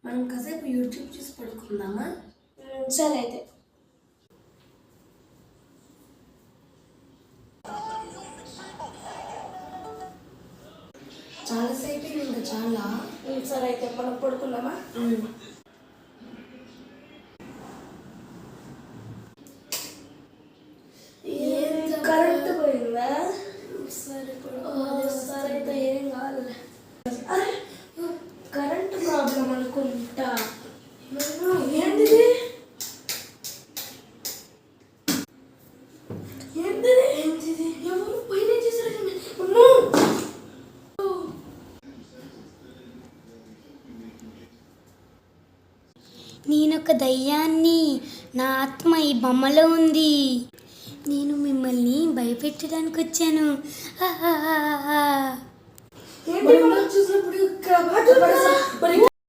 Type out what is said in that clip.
మనం కాసేపు యూట్యూబ్ చూసి పడుకుందామా? సరే అయితే. చాలాసేపు ఇంకా చాలా. సరే అయితే మనం పడుకుందామా? కరెంట్ పోయిందా? సరే అయితే ఏం కాదు. అరే కరెంట్ ప్రాబ్లం అనుకుంటా. ఏంటిది? ఏంటిది? ఎవరు పైన చేశారు? నేనొక దయ్యాన్ని, నా ఆత్మ ఈ బొమ్మలో ఉంది. నేను మిమ్మల్ని భయపెట్టడానికి వచ్చాను. చూసినప్పుడు